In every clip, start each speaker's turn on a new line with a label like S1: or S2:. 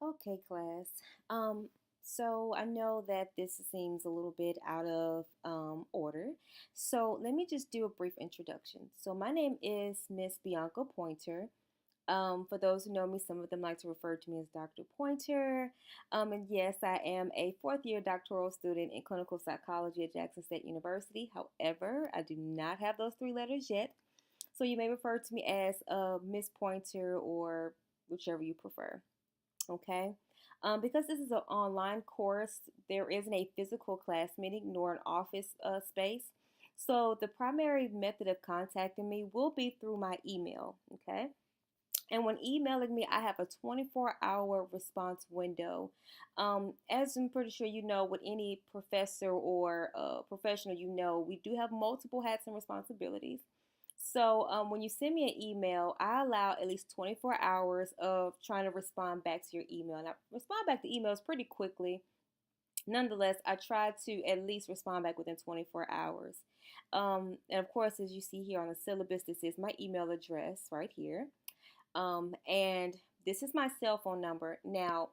S1: Okay, class. Um, so I know that this seems a little bit out of order. So let me just do a brief introduction. So my name is Miss Bianca Pointer. For those who know me, some of them like to refer to me as Dr. Pointer. And yes, I am a fourth year doctoral student in clinical psychology at Jackson State University. However, I do not have those three letters yet. So you may refer to me as Miss Pointer or whichever you prefer. Okay. Because this is an online course, there isn't a physical class meeting nor an office space. So the primary method of contacting me will be through my email. Okay. And when emailing me, I have a 24-hour response window. As I'm pretty sure you know, with any professor or professional, we do have multiple hats and responsibilities. So when you send me an email, I allow at least 24 hours of trying to respond back to your email. And I respond back to emails pretty quickly. Nonetheless, I try to at least respond back within 24 hours. And of course, as you see here on the syllabus, this is my email address right here. And this is my cell phone number. Now,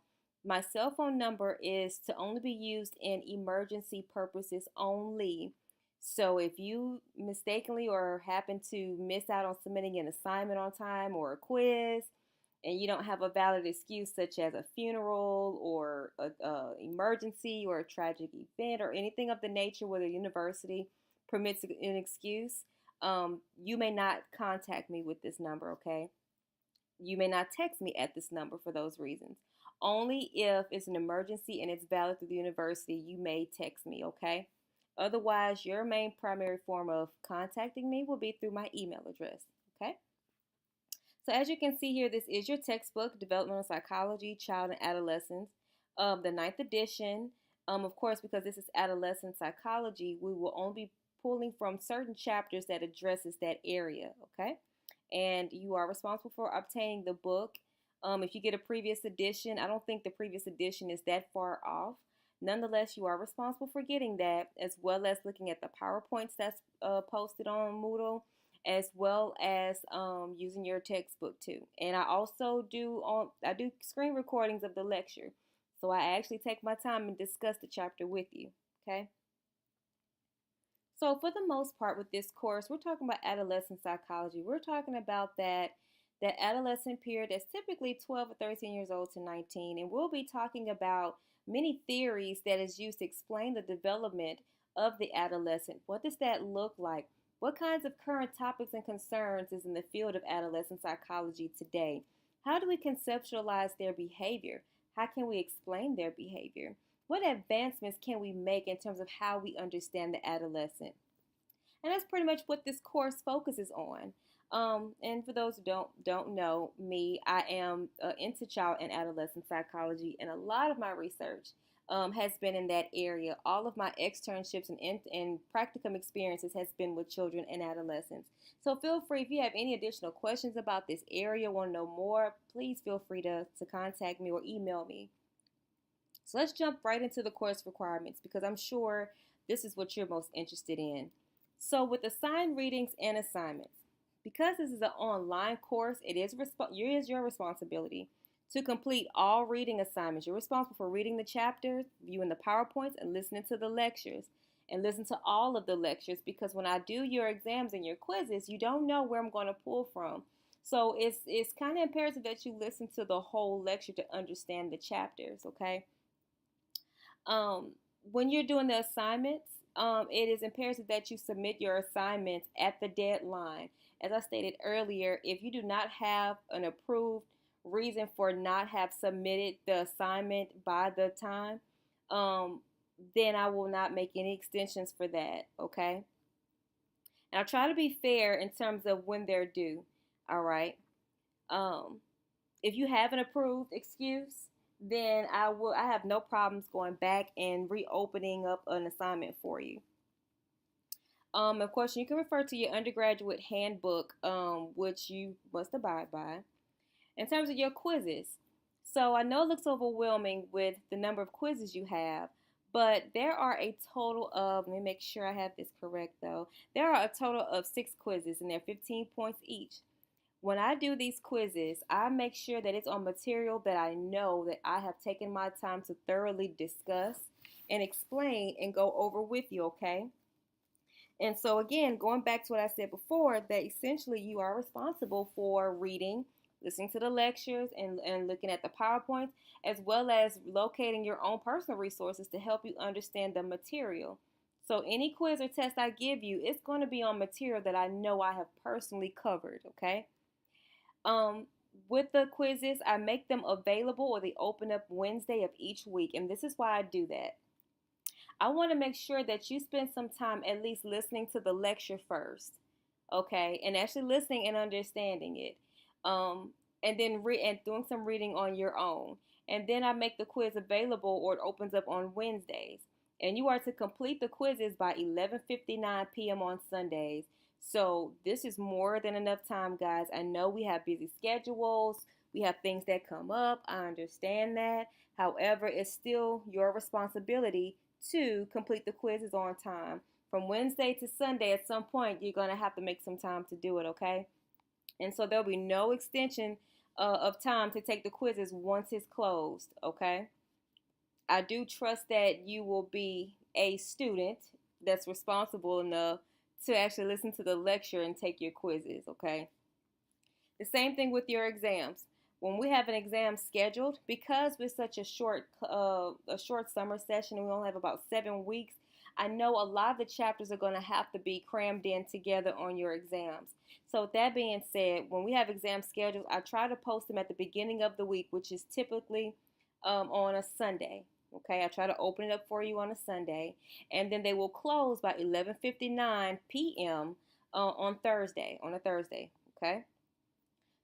S1: my cell phone number is to only be used in emergency purposes only. So if you mistakenly or happen to miss out on submitting an assignment on time or a quiz, and you don't have a valid excuse such as a funeral or a emergency or a tragic event or anything of the nature where the university permits an excuse, you may not contact me with this number, okay? You may not text me at this number for those reasons. Only if it's an emergency and it's valid through the university, you may text me, okay? Otherwise, your main primary form of contacting me will be through my email address, okay? So as you can see here, this is your textbook, Developmental Psychology, Child and Adolescence, the ninth edition. Of course, because this is adolescent psychology, we will only be pulling from certain chapters that addresses that area, okay? And you are responsible for obtaining the book. If you get a previous edition, I don't think the previous edition is that far off. Nonetheless, you are responsible for getting that, as well as looking at the PowerPoints that's posted on Moodle, as well as using your textbook too. And I do screen recordings of the lecture, so I actually take my time and discuss the chapter with you. Okay. So for the most part with this course, we're talking about adolescent psychology. We're talking about that adolescent period that's typically 12 or 13 years old to 19, and we'll be talking about many theories that is used to explain the development of the adolescent. What does that look like? What kinds of current topics and concerns is in the field of adolescent psychology today? How do we conceptualize their behavior? How can we explain their behavior? What advancements can we make in terms of how we understand the adolescent? And that's pretty much what this course focuses on. And for those who don't know me, I am into child and adolescent psychology, and a lot of my research has been in that area. All of my externships and practicum experiences has been with children and adolescents. So feel free, if you have any additional questions about this area, want to know more, please feel free to contact me or email me. So let's jump right into the course requirements because I'm sure this is what you're most interested in. So with assigned readings and assignments, because this is an online course, it is your responsibility to complete all reading assignments. You're responsible for reading the chapters, viewing the PowerPoints, and listening to the lectures. And listen to all of the lectures because when I do your exams and your quizzes, you don't know where I'm going to pull from. So it's kind of imperative that you listen to the whole lecture to understand the chapters, okay? Um, when you're doing the assignments, it is imperative that you submit your assignments at the deadline. As I stated earlier, if you do not have an approved reason for not have submitted the assignment by the time, then I will not make any extensions for that, okay? And I'll try to be fair in terms of when they're due, all right? Um, if you have an approved excuse, then I have no problems going back and reopening up an assignment for you. Of course, you can refer to your undergraduate handbook, which you must abide by. In terms of your quizzes, so I know it looks overwhelming with the number of quizzes you have, but there are a total of, let me make sure I have this correct though, there are a total of 6 quizzes and they're 15 points each. When I do these quizzes, I make sure that it's on material that I know that I have taken my time to thoroughly discuss and explain and go over with you, okay? And so, again, going back to what I said before, that essentially you are responsible for reading, listening to the lectures, and looking at the PowerPoints, as well as locating your own personal resources to help you understand the material. So, any quiz or test I give you, it's going to be on material that I know I have personally covered, okay? Um, with the quizzes, I make them available or they open up Wednesday of each week, and this is why I do that. I want to make sure that you spend some time at least listening to the lecture first, okay, and actually listening and understanding it, and then and doing some reading on your own. And then I make the quiz available, or it opens up on Wednesdays. And you are to complete the quizzes by 11:59 p.m. on Sundays. So this is more than enough time, guys. I know we have busy schedules. We have things that come up. I understand that. However, it's still your responsibility to complete the quizzes on time. From Wednesday to Sunday, at some point, you're going to have to make some time to do it, okay? And so there'll be no extension of time to take the quizzes once it's closed, okay? I do trust that you will be a student that's responsible enough to actually listen to the lecture and take your quizzes, okay? The same thing with your exams. When we have an exam scheduled, because we're such a short summer session and we only have about 7 weeks, I know a lot of the chapters are going to have to be crammed in together on your exams. So with that being said, when we have exam schedules, I try to post them at the beginning of the week, which is typically on a Sunday. Okay, I try to open it up for you on a Sunday, and then they will close by 11:59 p.m. On a Thursday. Okay.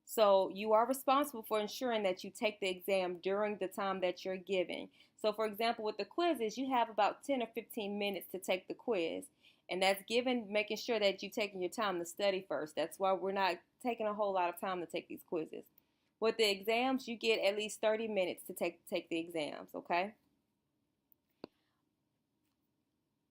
S1: So you are responsible for ensuring that you take the exam during the time that you're given. So for example, with the quizzes, you have about 10 or 15 minutes to take the quiz. And that's given making sure that you're taking your time to study first. That's why we're not taking a whole lot of time to take these quizzes. With the exams, you get at least 30 minutes to take the exams, okay?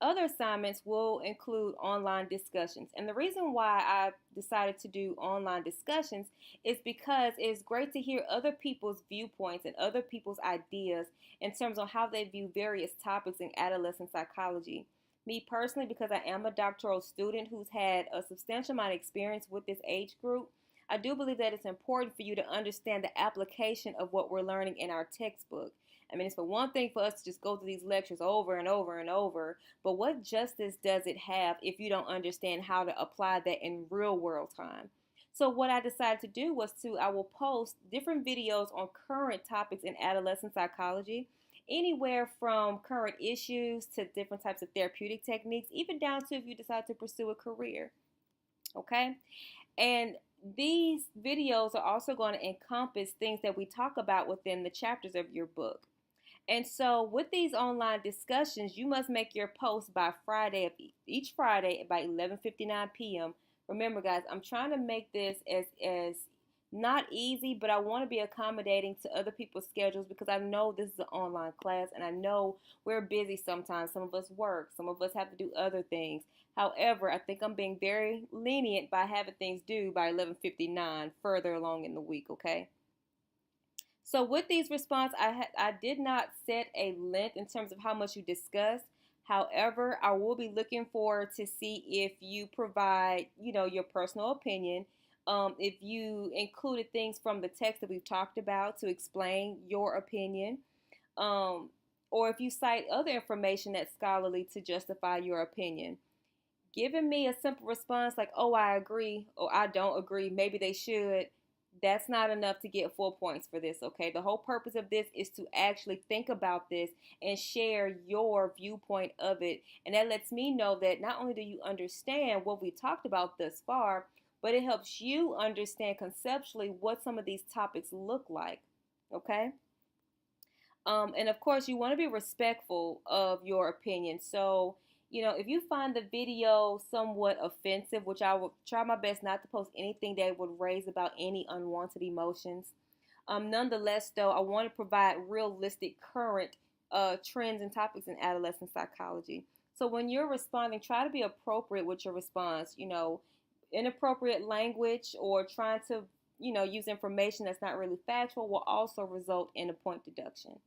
S1: Other assignments will include online discussions. And the reason why I decided to do online discussions is because it's great to hear other people's viewpoints and other people's ideas in terms of how they view various topics in adolescent psychology. Me personally, because I am a doctoral student who's had a substantial amount of experience with this age group, I do believe that it's important for you to understand the application of what we're learning in our textbook. I mean, it's for one thing for us to just go through these lectures over and over and over, but what justice does it have if you don't understand how to apply that in real world time? So what I decided to do was I will post different videos on current topics in adolescent psychology, anywhere from current issues to different types of therapeutic techniques, even down to if you decide to pursue a career. Okay? And these videos are also going to encompass things that we talk about within the chapters of your book. And so with these online discussions, you must make your post by Friday, each Friday by 11:59 p.m. Remember, guys, I'm trying to make this as not easy, but I want to be accommodating to other people's schedules because I know this is an online class and I know we're busy sometimes. Some of us work, some of us have to do other things. However, I think I'm being very lenient by having things due by 11:59 further along in the week, okay? So with these response, I did not set a length in terms of how much you discuss. However, I will be looking forward to see if you provide, your personal opinion. If you included things from the text that we've talked about to explain your opinion, or if you cite other information that's scholarly to justify your opinion. Giving me a simple response like, oh, I agree, or I don't agree, maybe they should, that's not enough to get full points for this, okay? The whole purpose of this is to actually think about this and share your viewpoint of it. And that lets me know that not only do you understand what we talked about thus far, but it helps you understand conceptually what some of these topics look like, okay? And of course, you want to be respectful of your opinion. So, if you find the video somewhat offensive, which I will try my best not to post anything that would raise about any unwanted emotions. Nonetheless, though, I want to provide realistic current trends and topics in adolescent psychology. So when you're responding, try to be appropriate with your response. Inappropriate language or trying to use information that's not really factual will also result in a point deduction.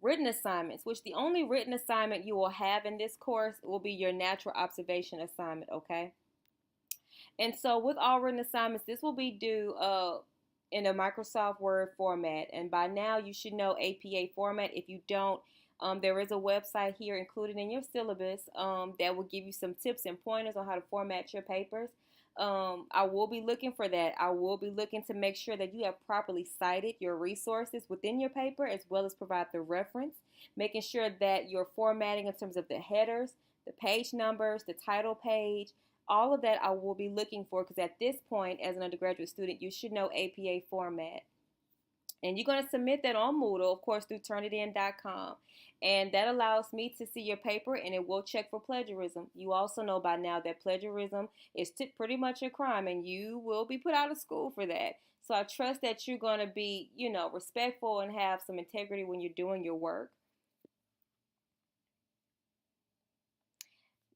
S1: Written assignments, which the only written assignment you will have in this course will be your natural observation assignment, okay? And so with all written assignments, this will be due in a Microsoft Word format. And by now you should know APA format. If you don't, there is a website here included in your syllabus that will give you some tips and pointers on how to format your papers. I will be looking for that. I will be looking to make sure that you have properly cited your resources within your paper, as well as provide the reference, making sure that you're formatting in terms of the headers, the page numbers, the title page, all of that I will be looking for, because at this point, as an undergraduate student, you should know APA format. And you're going to submit that on Moodle, of course, through Turnitin.com. And that allows me to see your paper, and it will check for plagiarism. You also know by now that plagiarism is pretty much a crime, and you will be put out of school for that. So I trust that you're going to be, respectful and have some integrity when you're doing your work.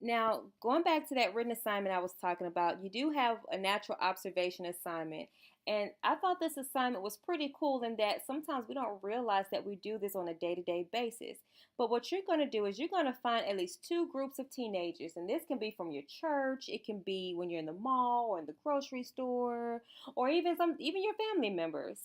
S1: Now, going back to that written assignment I was talking about, you do have a natural observation assignment. And I thought this assignment was pretty cool in that sometimes we don't realize that we do this on a day-to-day basis. But what you're going to do is you're going to find at least two groups of teenagers. And this can be from your church, it can be when you're in the mall or in the grocery store, or even your family members.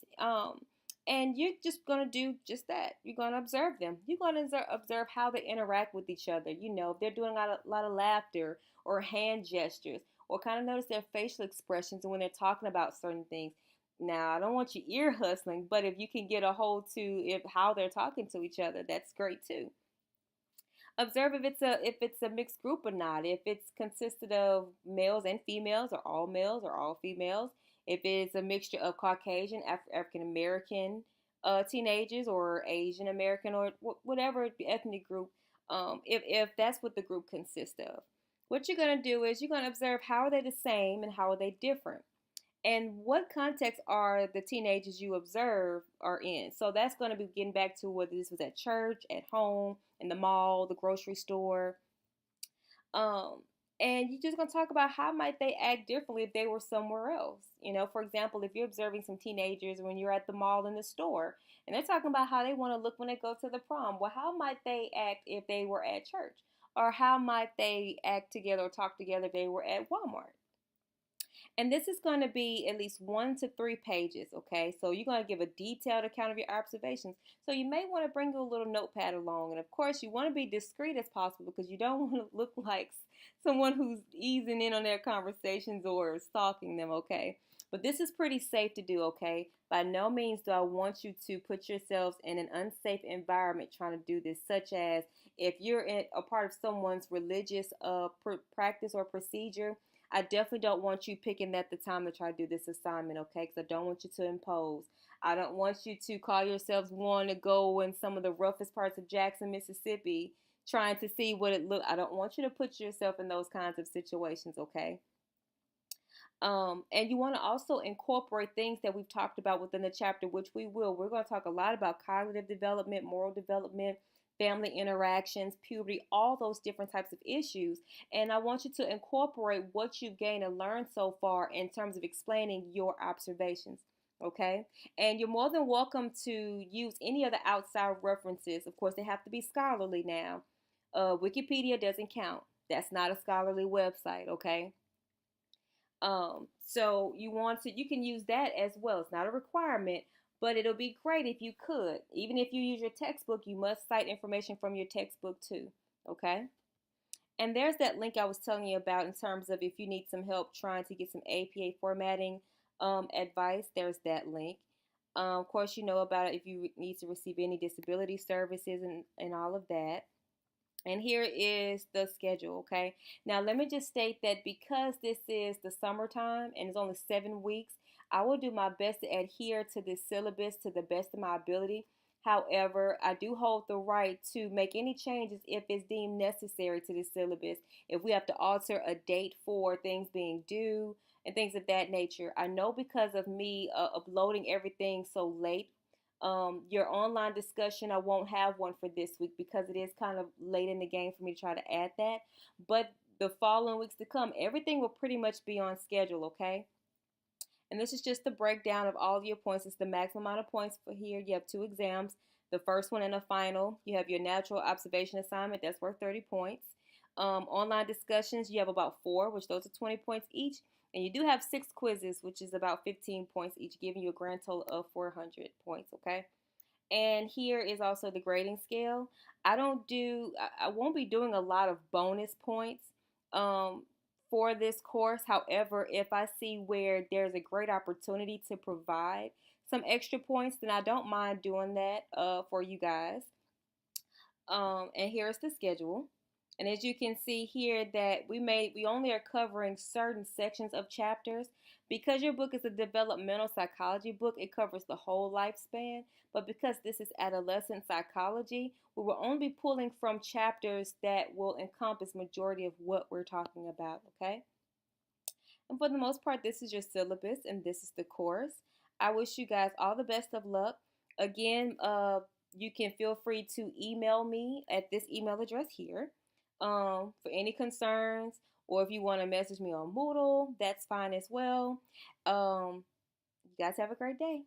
S1: And you're just going to do just that. You're going to observe them. You're going to observe how they interact with each other. If they're doing a lot of laughter or hand gestures, or kind of notice their facial expressions when they're talking about certain things. Now, I don't want you ear hustling, but if you can get a hold to how they're talking to each other, that's great too. Observe if it's a mixed group or not. If it's consisted of males and females, or all males or all females. If it's a mixture of Caucasian, African American teenagers, or Asian American, or whatever ethnic group, if that's what the group consists of. What you're going to do is you're going to observe how are they the same and how are they different. And what context are the teenagers you observe are in. So that's going to be getting back to whether this was at church, at home, in the mall, the grocery store. And you're just going to talk about how might they act differently if they were somewhere else. For example, if you're observing some teenagers when you're at the mall in the store, and they're talking about how they want to look when they go to the prom. Well, how might they act if they were at church? Or how might they act together or talk together if they were at Walmart? And this is going to be at least 1 to 3 pages, okay? So you're going to give a detailed account of your observations. So you may want to bring a little notepad along. And of course, you want to be discreet as possible, because you don't want to look like someone who's easing in on their conversations or stalking them, okay? But this is pretty safe to do, okay? By no means do I want you to put yourselves in an unsafe environment trying to do this, such as if you're a part of someone's religious practice or procedure. I definitely don't want you picking at the time to try to do this assignment, okay? Because I don't want you to impose. I don't want you to call yourselves one to go in some of the roughest parts of Jackson, Mississippi, trying to see what it looks. I don't want you to put yourself in those kinds of situations, okay? And you want to also incorporate things that we've talked about within the chapter, which we will. We're going to talk a lot about cognitive development, moral development, family interactions, puberty, all those different types of issues. And I want you to incorporate what you've gained and learned so far in terms of explaining your observations. Okay? And you're more than welcome to use any of the outside references. Of course, they have to be scholarly now. Wikipedia doesn't count. That's not a scholarly website, okay? So you can use that as well. It's not a requirement, but it'll be great if you could. Even if you use your textbook, you must cite information from your textbook too, okay? And there's that link I was telling you about in terms of if you need some help trying to get some APA formatting advice, there's that link. Of course, you know about it if you need to receive any disability services and all of that. And here is the schedule, okay? Now, let me just state that because this is the summertime and it's only 7 weeks, I will do my best to adhere to this syllabus to the best of my ability. However, I do hold the right to make any changes if it's deemed necessary to this syllabus. If we have to alter a date for things being due and things of that nature. I know because of me uploading everything so late, your online discussion, I won't have one for this week because it is kind of late in the game for me to try to add that. But the following weeks to come, everything will pretty much be on schedule, okay? And this is just the breakdown of all of your points. It's the maximum amount of points for here. You have two exams, the first one and a final. You have your natural observation assignment, that's worth 30 points. Online discussions, you have about four, which those are 20 points each. And you do have six quizzes, which is about 15 points each, giving you a grand total of 400 points, okay? And here is also the grading scale. I won't be doing a lot of bonus points um, for this course. However, if I see where there's a great opportunity to provide some extra points, then I don't mind doing that for you guys. And here's the schedule. And as you can see here that we only are covering certain sections of chapters. Because your book is a developmental psychology book, it covers the whole lifespan. But because this is adolescent psychology, we will only be pulling from chapters that will encompass majority of what we're talking about, okay? And for the most part, this is your syllabus and this is the course. I wish you guys all the best of luck. Again, you can feel free to email me at this email address here for any concerns, or if you want to message me on Moodle, that's fine as well. You guys have a great day.